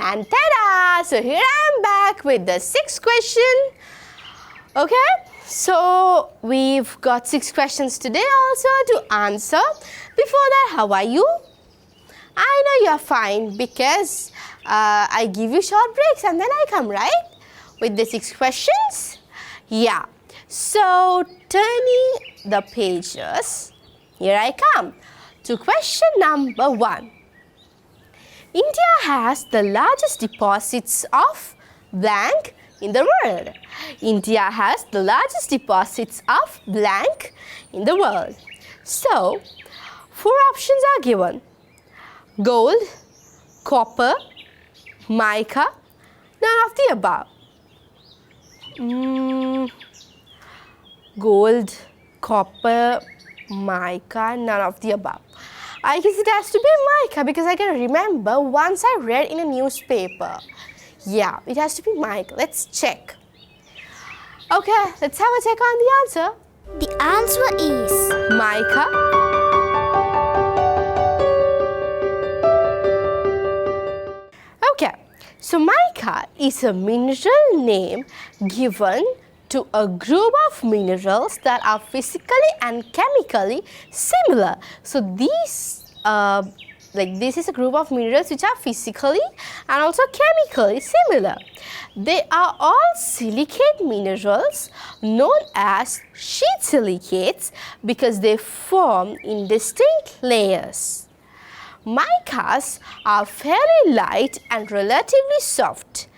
And ta-da! So here I am back with the 6th question. Okay, so we've got 6 questions today also to answer. Before that, how are you? I know you're fine because I give you short breaks and then I come, right? With the 6 questions? Yeah. So turning the pages, here I come to question number 1. India has the largest deposits of blank in the world. India has the largest deposits of blank in the world. So, 4 options are given. Gold, copper, mica, none of the above. Gold, copper, mica, none of the above. I guess it has to be mica because I can remember once I read in a newspaper. Yeah, it has to be mica. Let's check. Okay, let's have a check on the answer. The answer is Mica. Okay, so mica is a mineral name given to a group of minerals that are physically and chemically similar. So these, this is a group of minerals which are physically and also chemically similar. They are all silicate minerals known as sheet silicates because they form in distinct layers. Micas are fairly light and relatively soft,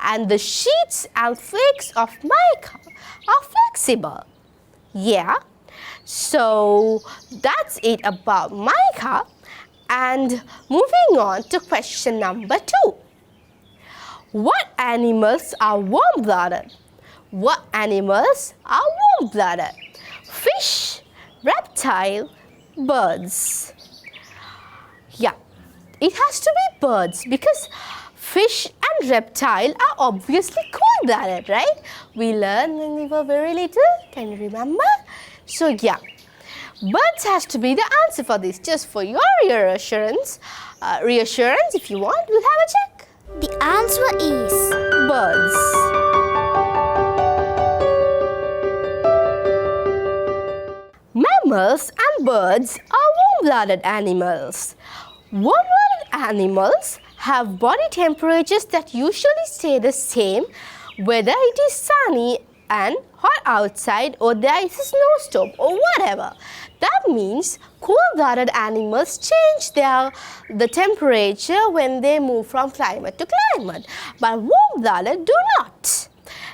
and the sheets and flakes of mica are flexible. Yeah, so that's it about mica. And moving on to question number 2. What animals are warm-blooded? What animals are warm-blooded? Fish, reptile, birds. Yeah, it has to be birds because fish and reptile are obviously cold-blooded, right? We learned when we were very little. Can you remember? So yeah, birds has to be the answer for this. Just for your reassurance, if you want, we'll have a check. The answer is Birds. Mammals and birds are warm-blooded animals. Warm-blooded animals have body temperatures that usually stay the same whether it is sunny and hot outside or there is a snowstorm or whatever. That means cold-blooded animals change the temperature when they move from climate to climate, but warm-blooded do not.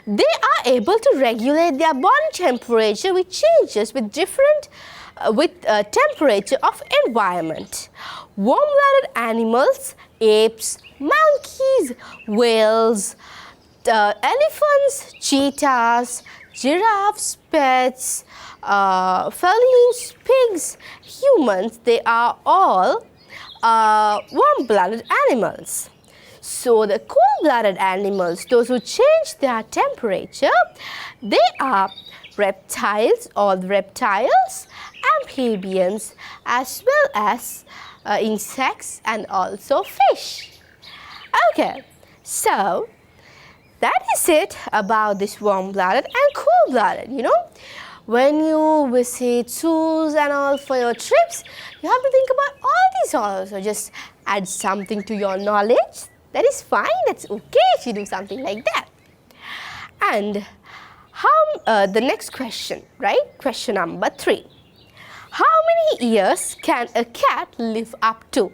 They are able to regulate their body temperature which changes with temperature of environment. Warm-blooded animals, apes, monkeys, whales, elephants, cheetahs, giraffes, pets, felines, pigs, humans, they are all warm-blooded animals. So the cold-blooded animals, those who change their temperature, they are reptiles or reptiles, amphibians, as well as insects and also fish. Okay, so that is it about this warm-blooded and cold-blooded. You know, when you visit zoos and all for your trips, you have to think about all these also. Just add something to your knowledge. That is fine. That's okay if you do something like that. And the next question, right? Question number 3. How many years can a cat live up to?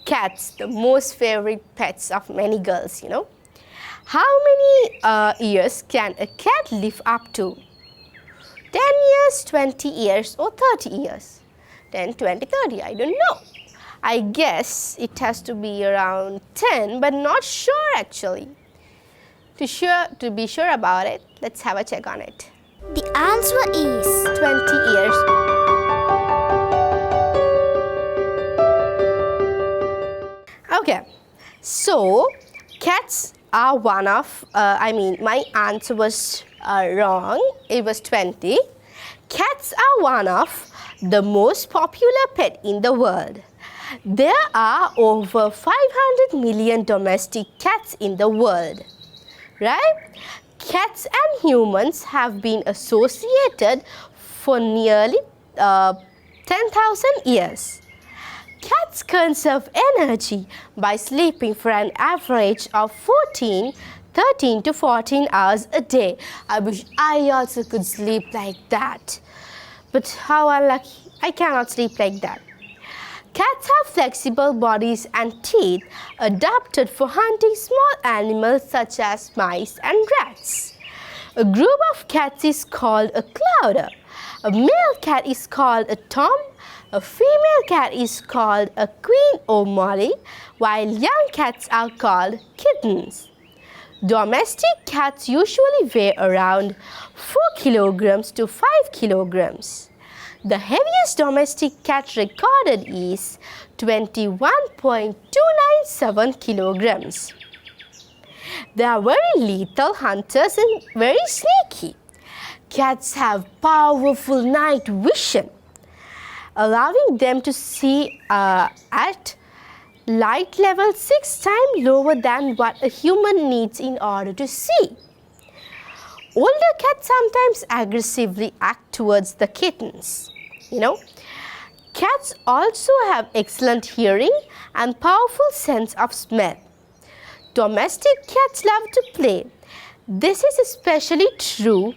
Cats, the most favorite pets of many girls, you know. How many years can a cat live up to? 10 years, 20 years or 30 years? 10, 20, 30, I don't know. I guess it has to be around 10, but not sure actually. To be sure about it, let's have a check on it. The answer is 20 years. Okay, so cats are one of, my answer was wrong. It was 20. Cats are one of the most popular pet in the world. There are over 500 million domestic cats in the world, right? Cats and humans have been associated for nearly 10,000 years. Cats conserve energy by sleeping for an average of 13 to 14 hours a day. I wish I also could sleep like that. But how unlucky, I cannot sleep like that. Cats have flexible bodies and teeth adapted for hunting small animals such as mice and rats. A group of cats is called a clouder. A male cat is called a tom. A female cat is called a queen or molly, while young cats are called kittens. Domestic cats usually weigh around 4 kilograms to 5 kilograms. The heaviest domestic cat recorded is 21.297 kilograms. They are very lethal hunters and very sneaky. Cats have powerful night vision, allowing them to see at light level 6 times lower than what a human needs in order to see. Older cats sometimes aggressively act towards the kittens. Cats also have excellent hearing and powerful sense of smell. Domestic cats love to play. This is especially true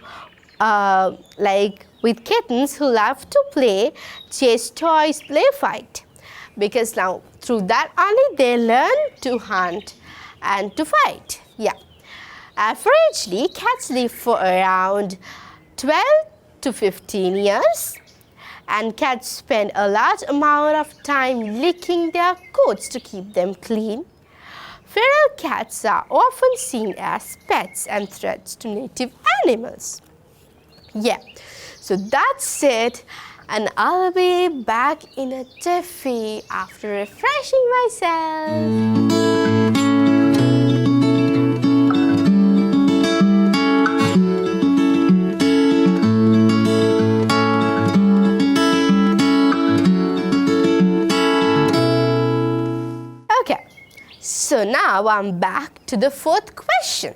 with kittens who love to play, chase toys, play fight. Because now through that only they learn to hunt and to fight. Averagely, cats live for around 12 to 15 years. And cats spend a large amount of time licking their coats to keep them clean. Feral cats are often seen as pets and threats to native animals. So that's it. And I'll be back in a jiffy after refreshing myself. So now I'm back to the fourth question.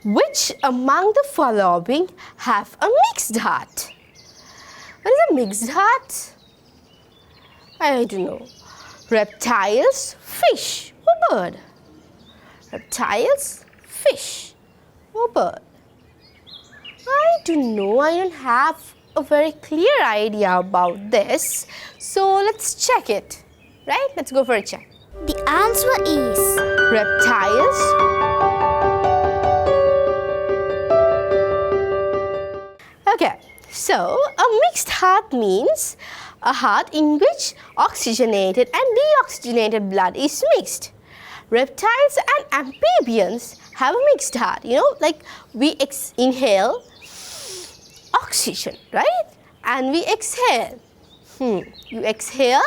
Which among the following have a mixed heart? What is a mixed heart? I don't know. Reptiles, fish, or bird? Reptiles, fish, or bird? I don't know. I don't have a very clear idea about this. So let's check it. Right? Let's go for a check. The answer is reptiles. Okay, so a mixed heart means a heart in which oxygenated and deoxygenated blood is mixed. Reptiles and amphibians have a mixed heart. Like we inhale oxygen, right? And we exhale. You exhale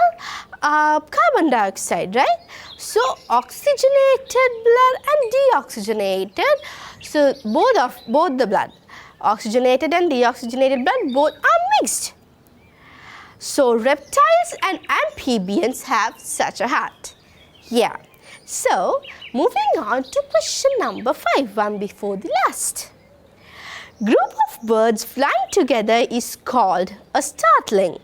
carbon dioxide, right? So oxygenated blood and deoxygenated, so both the blood, oxygenated and deoxygenated blood, both are mixed. So reptiles and amphibians have such a heart. So moving on to question number 5, one before the last. Group of birds flying together is called a startling.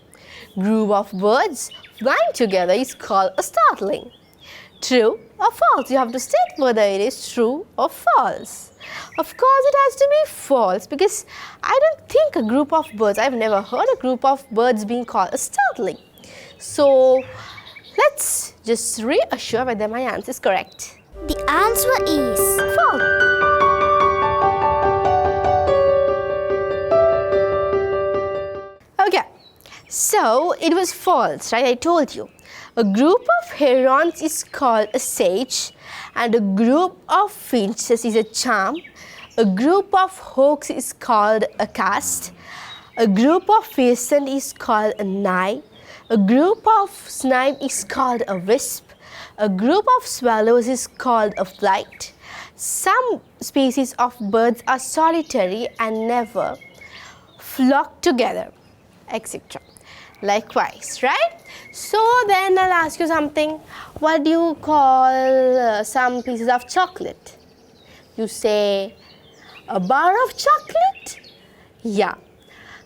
Group of birds flying together is called a startling. True or false? You have to state whether it is true or false. Of course, it has to be false because I don't think a group of birds, I've never heard a group of birds being called a startling. So, let's just reassure whether my answer is correct. The answer is false. Okay. So, it was false, right? I told you. A group of herons is called a sage, and a group of finches is a charm. A group of hawks is called a cast. A group of pheasant is called a nigh. A group of snipe is called a wisp. A group of swallows is called a flight. Some species of birds are solitary and never flock together, etc. Likewise, right? So then I'll ask you something. What do you call some pieces of chocolate? You say a bar of chocolate? Yeah.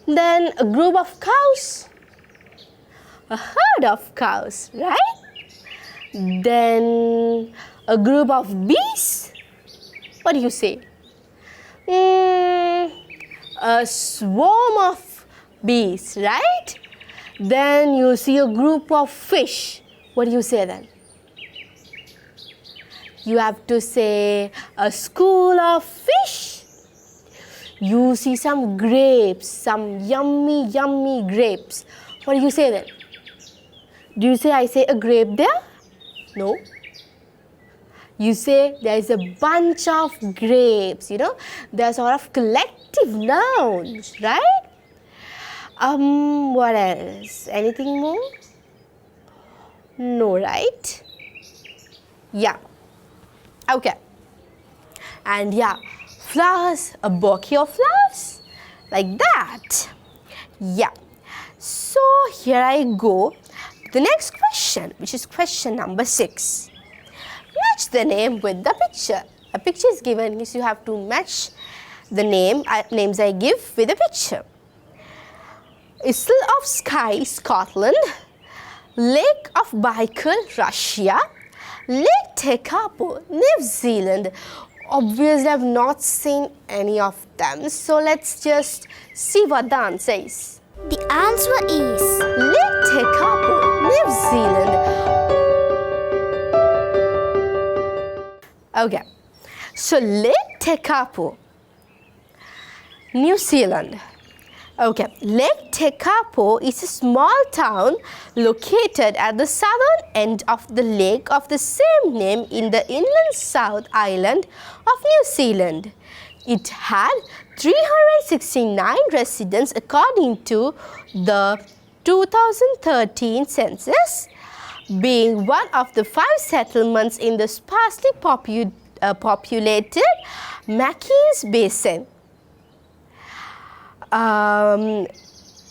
Then a group of cows? A herd of cows, right? Then a group of bees? What do you say? A swarm of bees, right? Then you see a group of fish. What do you say then? You have to say a school of fish. You see some grapes, some yummy, yummy grapes. What do you say then? Do you say I say a grape there? No. You say there is a bunch of grapes, they're sort of collective nouns, right? What else? Anything more? No, right? Yeah. Okay. And yeah, flowers, a bouquet of flowers, like that. Yeah. So here I go. The next question, which is question number 6. Match the name with the picture. A picture is given, so you have to match the names I give with a picture. Isle of Skye, Scotland. Lake of Baikal, Russia. Lake Tekapo, New Zealand. Obviously, I have not seen any of them. So let's just see what the answer is. The answer is Lake Tekapo, New Zealand. Okay, so Lake Tekapo, New Zealand. Okay, Lake Tekapo is a small town located at the southern end of the lake of the same name in the inland South Island of New Zealand. It had 369 residents according to the 2013 census, being one of the 5 settlements in the sparsely populated Mackenzie Basin.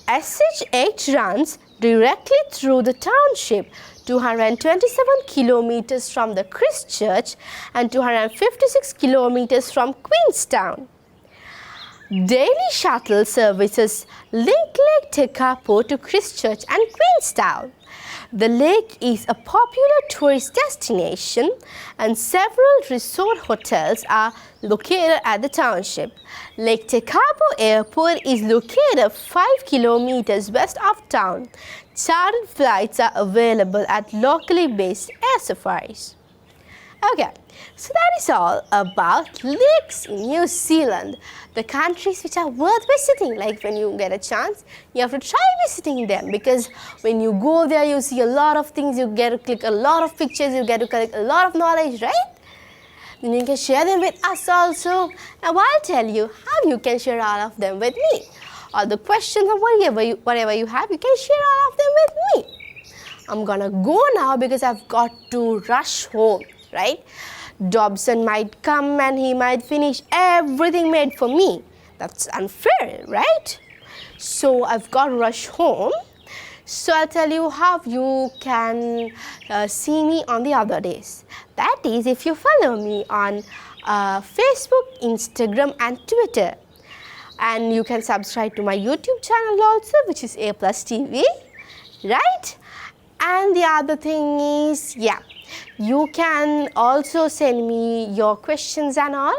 SH8 runs directly through the township, 227 kilometers from the Christchurch and 256 kilometers from Queenstown. Daily shuttle services link Lake Tekapo to Christchurch and Queenstown. The lake is a popular tourist destination and several resort hotels are located at the township. Lake Tekapo Airport is located 5 kilometers west of town. Chartered flights are available at locally based air safaris. Okay, so that is all about lakes in New Zealand, the countries which are worth visiting. Like when you get a chance, you have to try visiting them, because when you go there, you see a lot of things, you get to click a lot of pictures, you get to collect a lot of knowledge, right? Then you can share them with us also. Now I'll tell you how you can share all of them with me. All the questions or whatever you have, you can share all of them with me. I'm gonna go now because I've got to rush home, right? Dobson might come and he might finish everything made for me. That's unfair, right? So I've got to rush home. So I'll tell you how you can see me on the other days. That is, if you follow me on Facebook, Instagram and Twitter. And you can subscribe to my YouTube channel also, which is Aplus TV, right? And the other thing is, yeah, you can also send me your questions and all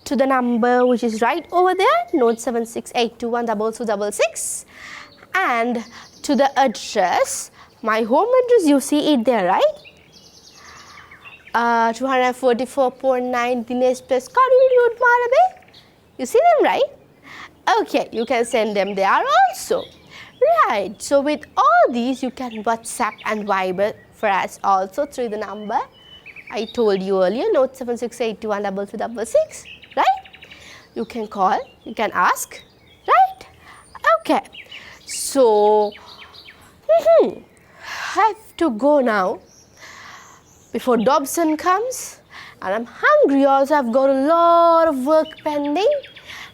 to the number which is right over there, note 7682122266, and to the address, my home address, you see it there, right? 244.9 Dinesh Place, Road, Marabe. You see them, right? Okay, you can send them there also. Right, so with all these, you can WhatsApp and Viber for us also through the number I told you earlier, note 7682122266, right? You can call, you can ask, right? Okay, so I have to go now before Dobson comes, and I'm hungry also. I've got a lot of work pending.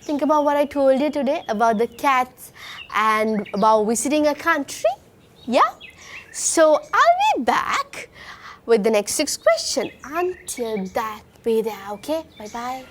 Think about what I told you today about the cats and about visiting a country. Yeah? So I'll be back with the next 6 question. Until that, be there, okay? Bye-bye.